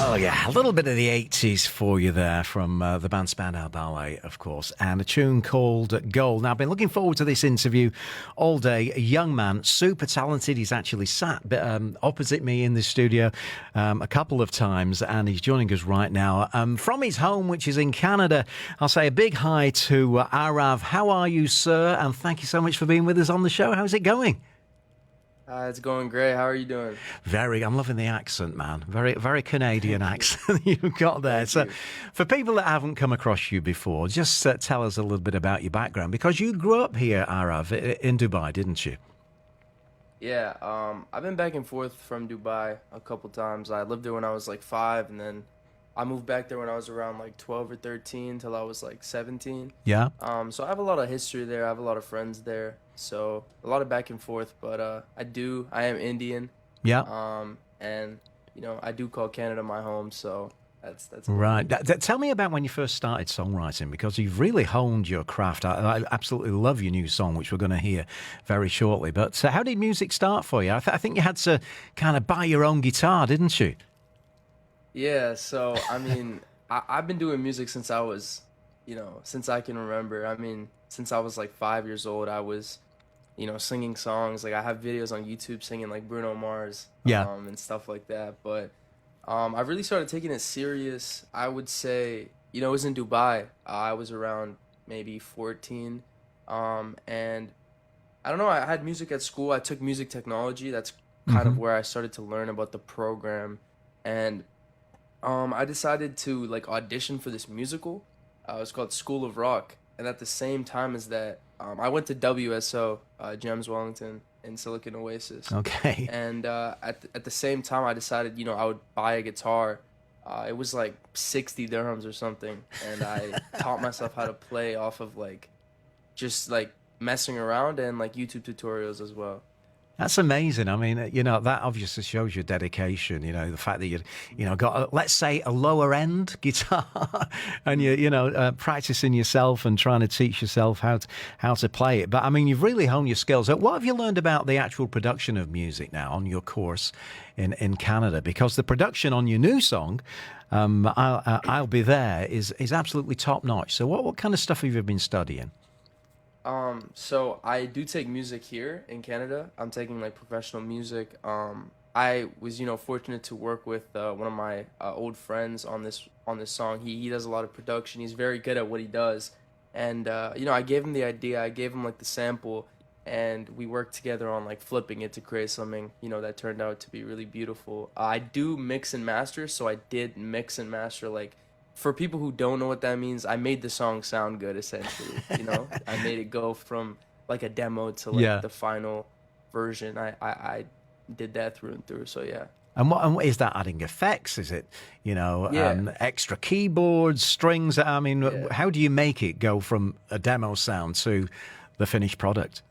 Oh, yeah, a little bit of the 80s for you there from the band Spandau Ballet, of course, and a tune called Gold. Now, I've been looking forward to this interview all day. A young man, super talented. He's actually sat opposite me in the studio a couple of times, and he's joining us right now from his home, which is in Canada. I'll say a big hi to Arav. How are you, sir? And thank you so much for being with us on the show. How's it going? It's going great. How are you doing? I'm loving the accent, man. Very Canadian accent you've got there. So, for people that haven't come across you before, just tell us a little bit about your background, because you grew up here, Arav, in Dubai, didn't you? Yeah, I've been back and forth from Dubai a couple times. I lived there when I was like 5, and then I moved back there when I was around like 12 or 13 till I was like 17. Yeah. So I have a lot of history there. I have a lot of friends there. So a lot of back and forth, but I am Indian. Yeah. And I do call Canada my home, so that's right. Tell me about when you first started songwriting, because you've really honed your craft. I absolutely love your new song, which we're going to hear very shortly. But how did music start for you? I think you had to kind of buy your own guitar, didn't you? Yeah, so I mean, I've been doing music since I was, since I can remember. I mean, since I was like 5 years old, I was, singing songs. Like I have videos on YouTube singing like Bruno Mars, and stuff like that. But I really started taking it serious. I would say, it was in Dubai. I was around maybe 14, and I don't know. I had music at school. I took music technology. That's kind of where I started to learn about the program, and I decided to like audition for this musical. It was called School of Rock, and at the same time as that, I went to WSO, Gems Wellington in Silicon Oasis. Okay. And at the same time, I decided I would buy a guitar. It was like 60 dirhams or something, and I taught myself how to play off of like just like messing around and like YouTube tutorials as well. That's amazing. I mean, that obviously shows your dedication, the fact that you got, let's say, a lower end guitar and you're, practicing yourself and trying to teach yourself how to play it. But I mean, you've really honed your skills. What have you learned about the actual production of music now on your course in Canada? Because the production on your new song, I'll Be There, is absolutely top notch. So what kind of stuff have you been studying? So I do take music here in Canada. I'm taking like professional music. I was, fortunate to work with one of my old friends on this song. He does a lot of production. He's very good at what he does. And I gave him the idea. I gave him like the sample, and we worked together on like flipping it to create something, that turned out to be really beautiful. I do mix and master, so I did mix and master like. For people who don't know what that means, I made the song sound good, essentially. I made it go from like a demo to like the final version. I did that through and through. So yeah. And what is that adding effects? Is it extra keyboards, strings? I mean, how do you make it go from a demo sound to the finished product?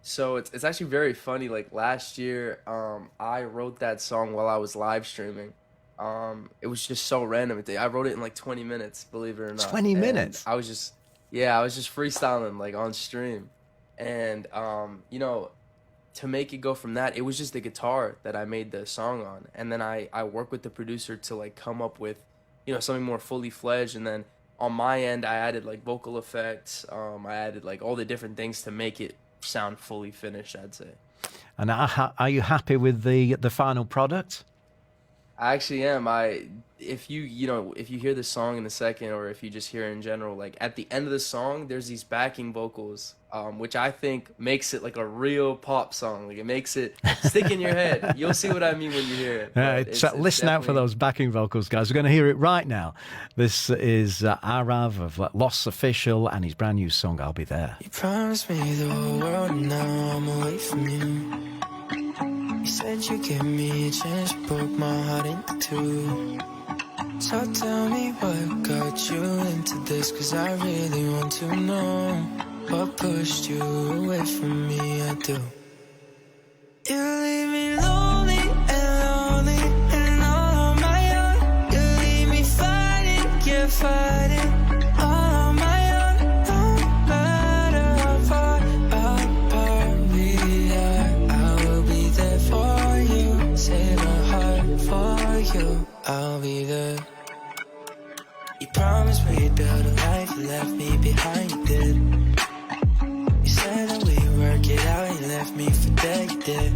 So it's actually very funny. Like last year, I wrote that song while I was live streaming. It was just so random. I wrote it in like 20 minutes, believe it or not. 20 minutes? I was just freestyling like on stream. And, to make it go from that, it was just the guitar that I made the song on. And then I worked with the producer to like come up with, something more fully fledged. And then on my end, I added like vocal effects. I added like all the different things to make it sound fully finished, I'd say. And are you happy with the final product? I actually am. If you hear the song in a second, or if you just hear it in general, like at the end of the song, there's these backing vocals, which I think makes it like a real pop song. Like it makes it stick in your head. You'll see what I mean when you hear it. Listen out for those backing vocals, guys. We're going to hear it right now. This is Arav of LostsOfficial and his brand new song, I'll Be There. You promised me the whole world, and now I'm away from you. You said you'd give me a chance, broke my heart into two. So tell me what got you into this, 'cause I really want to know what pushed you away from me. I do. You leave me lonely and all on my own. You leave me fighting, yeah, fighting. For for you, I'll be there. You promised we'd build a life, you left me behind, you did. You said that we'd work it out, you left me for dead, you did.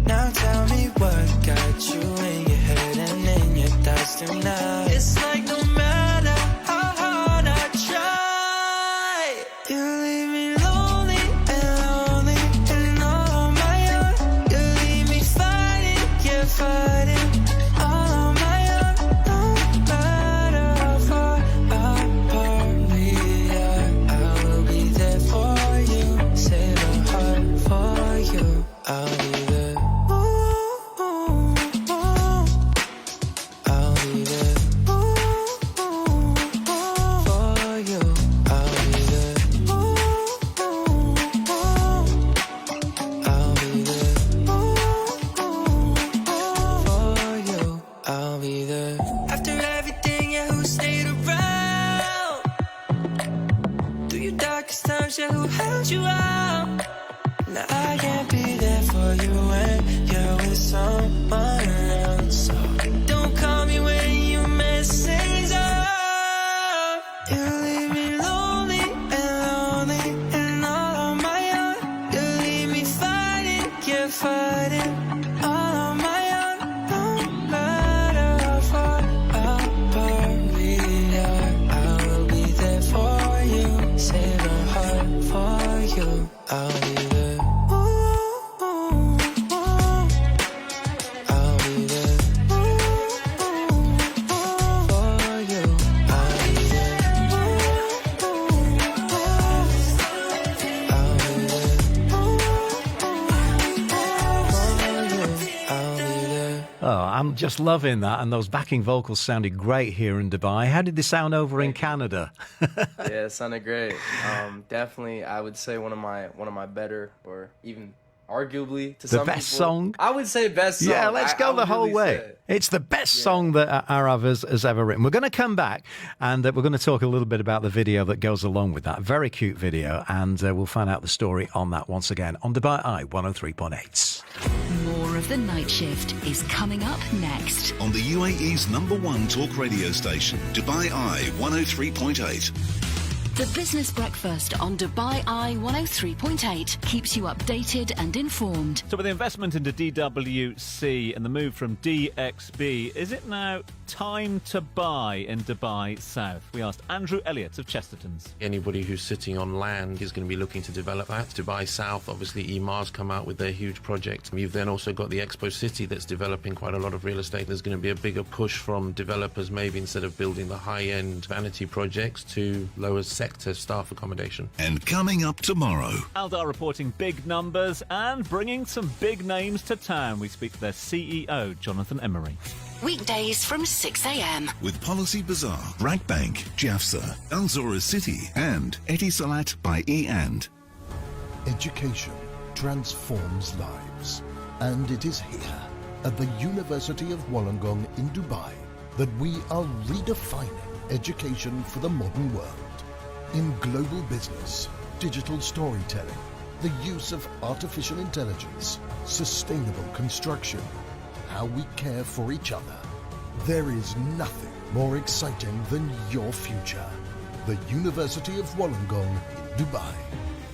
Now tell me what got you in your head and in your thoughts tonight. It's like no matter how hard I try, you leave me lonely and all on my own. You leave me fighting, yeah, fighting all on my own. No matter how far apart we are, I will be there for you. Save a heart for you, I'll be there. Who held you out? Now I can't be there for you when you're with someone else. So don't call me when you mess things up. You leave me lonely and all on my own. You leave me fighting, yeah, fighting all on my own. No matter how far apart we are, I will be there for you. Save a heart for you, I'll be there. I'll be there. For you, I'll be there. I'll be there. For you, I'll be there. Oh, I'm just loving that, and those backing vocals sounded great here in Dubai. How did they sound over in Canada? Yeah, it sounded great. Definitely, I would say one of my better, or even arguably to The some best people, song? I would say best song. Yeah, let's go I the would whole really way. say. It's the best song that Arav has ever written. We're going to come back and we're going to talk a little bit about the video that goes along with that. Very cute video, and we'll find out the story on that once again on Dubai Eye 103.8. More of The Night Shift is coming up next. On the UAE's #1 talk radio station, Dubai Eye 103.8. The Business Breakfast on Dubai Eye 103.8 keeps you updated and informed. So with the investment into DWC and the move from DXB, is it now time to buy in Dubai South? We asked Andrew Elliott of Chesterton's. Anybody who's sitting on land is going to be looking to develop that. Dubai South, obviously Emar's come out with their huge project. You've then also got the Expo City that's developing quite a lot of real estate. There's going to be a bigger push from developers, maybe instead of building the high-end vanity projects, to lower sector staff accommodation. And coming up tomorrow, Aldar reporting big numbers and bringing some big names to town. We speak to their CEO, Jonathan Emery. Weekdays from 6 a.m. with Policy Bazaar, Brak Bank, Jafsa, Al Zora City, and Etisalat by E&. Education transforms lives, and it is here at the University of Wollongong in Dubai that we are redefining education for the modern world. In global business, digital storytelling, the use of artificial intelligence, sustainable construction, how we care for each other. There is nothing more exciting than your future. The University of Wollongong in Dubai.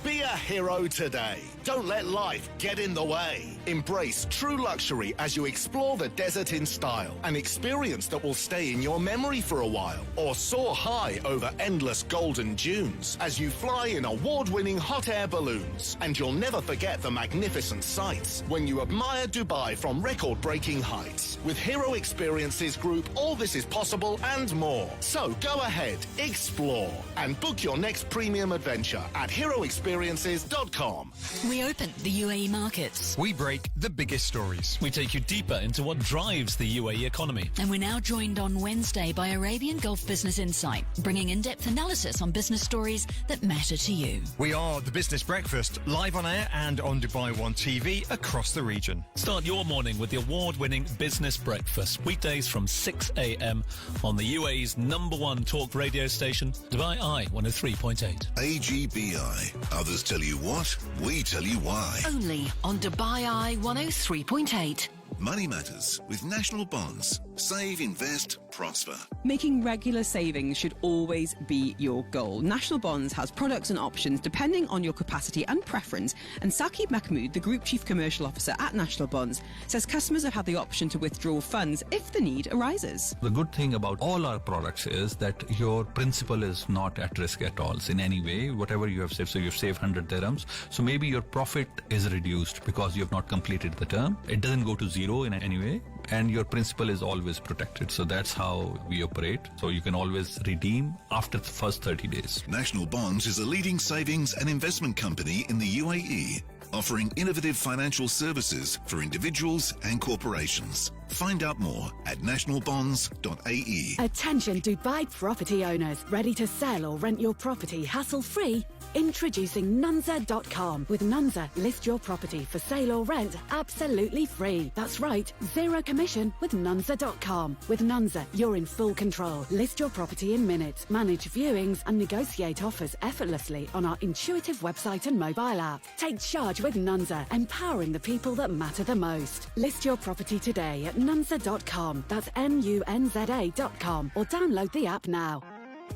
Be a hero today. Don't let life get in the way. Embrace true luxury as you explore the desert in style, an experience that will stay in your memory for a while, or soar high over endless golden dunes as you fly in award-winning hot air balloons. And you'll never forget the magnificent sights when you admire Dubai from record-breaking heights. With Hero Experiences Group, all this is possible and more. So go ahead, explore, and book your next premium adventure at heroexperiences.com. We opened the UAE markets. We break the biggest stories. We take you deeper into what drives the UAE economy. And we're now joined on Wednesday by Arabian Gulf Business Insight, bringing in-depth analysis on business stories that matter to you. We are the Business Breakfast, live on air and on Dubai One TV across the region. Start your morning with the award-winning Business Breakfast, weekdays from 6 a.m. on the UAE's #1 talk radio station, Dubai Eye 103.8. AGBI. Others tell you what, we tell you why. Only on Dubai Eye 103.8. Money matters with National Bonds. Save, invest, prosper. Making regular savings should always be your goal. National Bonds has products and options depending on your capacity and preference. And Saqib Mahmood, the Group Chief Commercial Officer at National Bonds, says customers have had the option to withdraw funds if the need arises. The good thing about all our products is that your principal is not at risk at all in any way. Whatever you have saved, so you've saved 100 dirhams, so maybe your profit is reduced because you have not completed the term. It doesn't go to zero in any way, and your principal is always protected. So that's how we operate. So you can always redeem after the first 30 days. National Bonds is a leading savings and investment company in the UAE, offering innovative financial services for individuals and corporations. Find out more at nationalbonds.ae. Attention Dubai property owners. Ready to sell or rent your property hassle-free? Introducing Nunza.com. With Nunza, list your property for sale or rent absolutely free. That's right, zero commission with Nunza.com. With Nunza, you're in full control. List your property in minutes, manage viewings and negotiate offers effortlessly on our intuitive website and mobile app. Take charge with Nunza, empowering the people that matter the most. List your property today at Nunza.com. That's Nunza.com, or download the app now.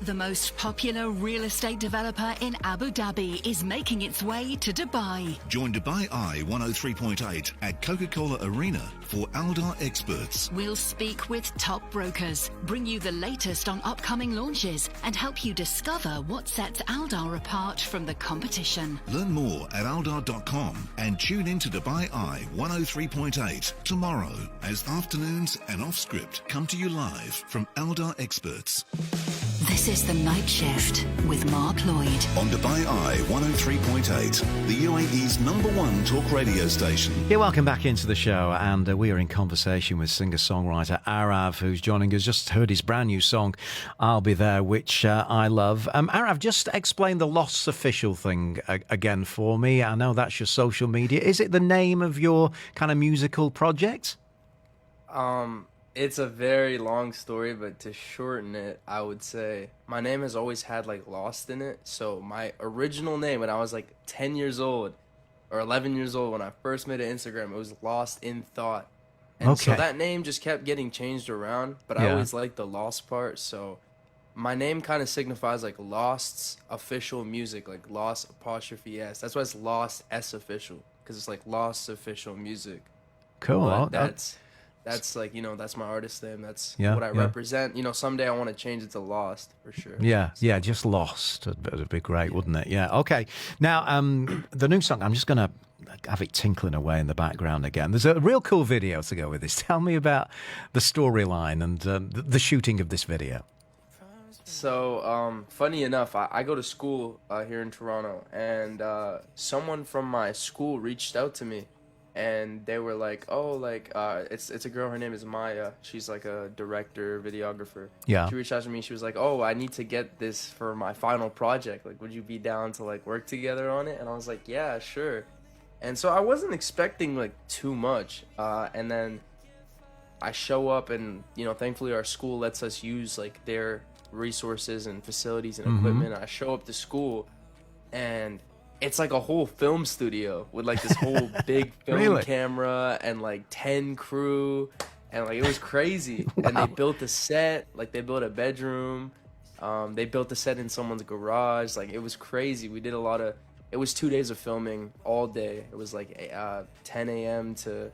The most popular real estate developer in Abu Dhabi is making its way to Dubai. Join Dubai Eye 103.8 at Coca-Cola Arena for Aldar Experts. We'll speak with top brokers, bring you the latest on upcoming launches, and help you discover what sets Aldar apart from the competition. Learn more at aldar.com and tune in to Dubai Eye 103.8 tomorrow as Afternoons and Off Script come to you live from Aldar Experts. This is The Night Shift with Mark Lloyd. On Dubai Eye 103.8, the UAE's #1 talk radio station. Yeah, welcome back into the show, and we are in conversation with singer-songwriter Arav, who's joining us. Just heard his brand new song, I'll Be There, which I love. Arav, just explain the LostsOfficial thing again for me. I know that's your social media. Is it the name of your kind of musical project? It's a very long story, but to shorten it, I would say my name has always had like Lost in it. So my original name when I was like 10 years old or 11 years old, when I first made an Instagram, it was Lost in Thought. And so that name just kept getting changed around, but I always liked the Lost part. So my name kind of signifies like Lost's official music, like Lost apostrophe S. That's why it's Lost S official, because it's like Lost's official music. Cool. But that's like, you know, that's my artist name. That's what I represent. You know, someday I want to change it to Lost for sure. Yeah, just Lost. It'd be great, wouldn't it? Yeah, okay. Now, the new song, I'm just going to have it tinkling away in the background again. There's a real cool video to go with this. Tell me about the storyline and the shooting of this video. So, funny enough, I go to school here in Toronto, and someone from my school reached out to me. And they were like, oh, like, it's a girl, her name is Maya. She's like a director, videographer. Yeah. She reached out to me. She was like, oh, I need to get this for my final project. Like, would you be down to, like, work together on it? And I was like, yeah, sure. And so I wasn't expecting, like, too much. And then I show up and, you know, thankfully our school lets us use, like, their resources and facilities and equipment. I show up to school, and it's like a whole film studio with like this whole big film camera and like 10 crew, and like it was crazy. Wow. And they built a set, like they built a bedroom, they built a set in someone's garage. Like it was crazy. We did it was 2 days of filming all day. It was like 10 a.m. to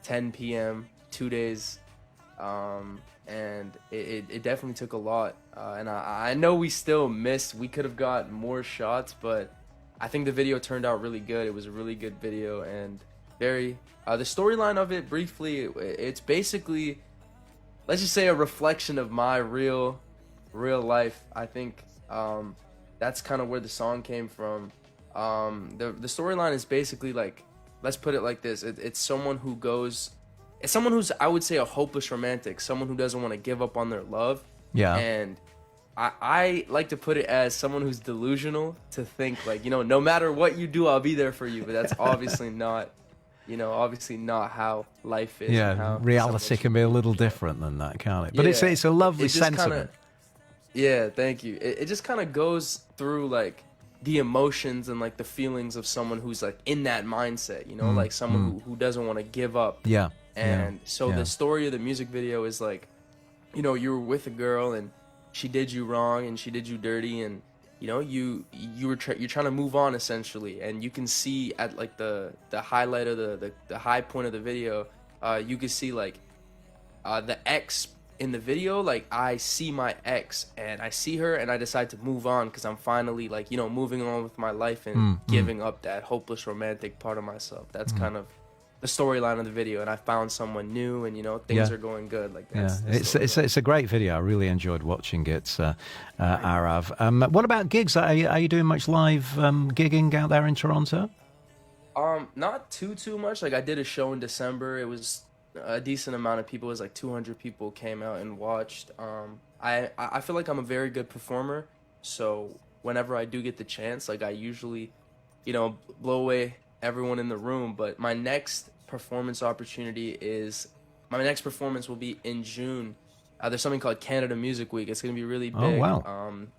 10 p.m. 2 days, and it definitely took a lot, and I know we still missed. We could have got more shots, but I think the video turned out really good. It was a really good video, and very the storyline of it, briefly, it's basically, let's just say, a reflection of my real life. I think that's kind of where the song came from. The storyline is basically like, let's put it like this: it's someone who's, I would say, a hopeless romantic, someone who doesn't want to give up on their love. Yeah. And I like to put it as someone who's delusional, to think like, you know, no matter what you do, I'll be there for you. But that's obviously not, you know, how life is. Yeah, reality can be a little different than that, can't it? But it's a lovely sentiment. Yeah, thank you. It just kind of goes through like the emotions and like the feelings of someone who's like in that mindset, you know, like someone who doesn't want to give up. Yeah. And so yeah. the story of the music video is like, you know, you were with a girl and she did you wrong and she did you dirty, and you know, you're trying to move on essentially. And you can see at like the highlight of the high point of the video, you can see like the ex in the video. Like, I see my ex and I see her and I decide to move on because I'm finally, like, you know, moving on with my life and giving up that hopeless romantic part of myself. That's kind of the storyline of the video, and I found someone new, and you know, things are going good. Like, that's it's a great video. I really enjoyed watching it, Arav. What about gigs? Are you doing much live gigging out there in Toronto? Not too much. Like, I did a show in December. It was a decent amount of people. It was like 200 people came out and watched. I feel like I'm a very good performer, so whenever I do get the chance, like, I usually, you know, blow away everyone in the room. But my next performance will be in June. There's something called Canada Music Week. It's gonna be really big. Oh, wow. I'm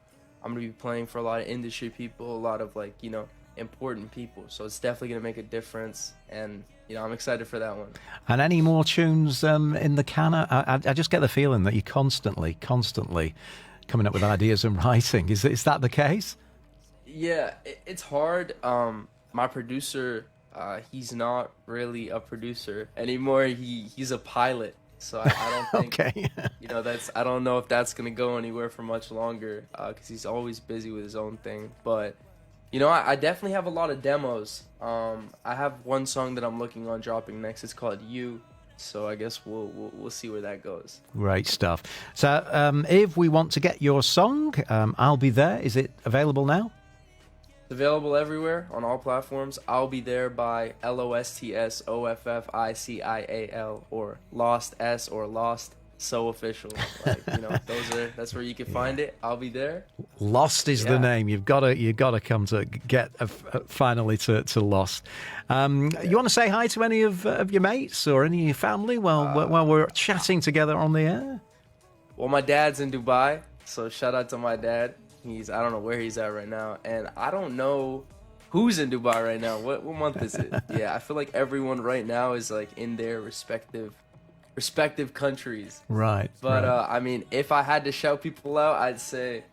gonna be playing for a lot of industry people, a lot of, like, you know, important people, so it's definitely gonna make a difference, and you know, I'm excited for that one. And any more tunes in the can? I just get the feeling that you're constantly coming up with ideas and writing. Is that the case? Yeah, it's hard. My producer, he's not really a producer anymore. He's a pilot, so I don't think okay. You know, I don't know if that's gonna go anywhere for much longer, because he's always busy with his own thing. But you know, I definitely have a lot of demos. I have one song that I'm looking on dropping next. It's called You. So I guess we'll see where that goes. Great stuff. So if we want to get your song, I'll Be There. Is it available now? It's available everywhere on all platforms. I'll Be There by LostsOfficial, or Lost S, or Lost So Official. Like, you know, that's where you can find it. I'll Be There. Lost is the name. You've got to come to get finally to Lost. You want to say hi to any of your mates or any of your family while we're chatting together on the air? Well, my dad's in Dubai, so shout out to my dad. I don't know where he's at right now, and I don't know who's in Dubai right now. What month is it? Yeah, I feel like everyone right now is like in their respective countries. Right. But I mean, if I had to shout people out, I'd say,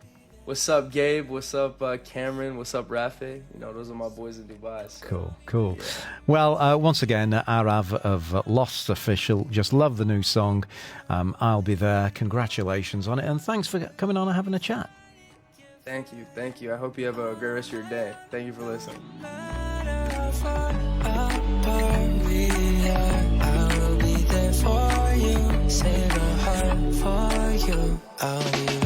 what's up, Gabe? What's up, Cameron? What's up, Rafe? You know, those are my boys in Dubai. So, Cool. Yeah. Well, once again, Arav of LostsOfficial, just love the new song. I'll Be There. Congratulations on it, and thanks for coming on and having a chat. Thank you. I hope you have a great rest of your day. Thank you for listening. I will be there for you, save a heart for you. I'll be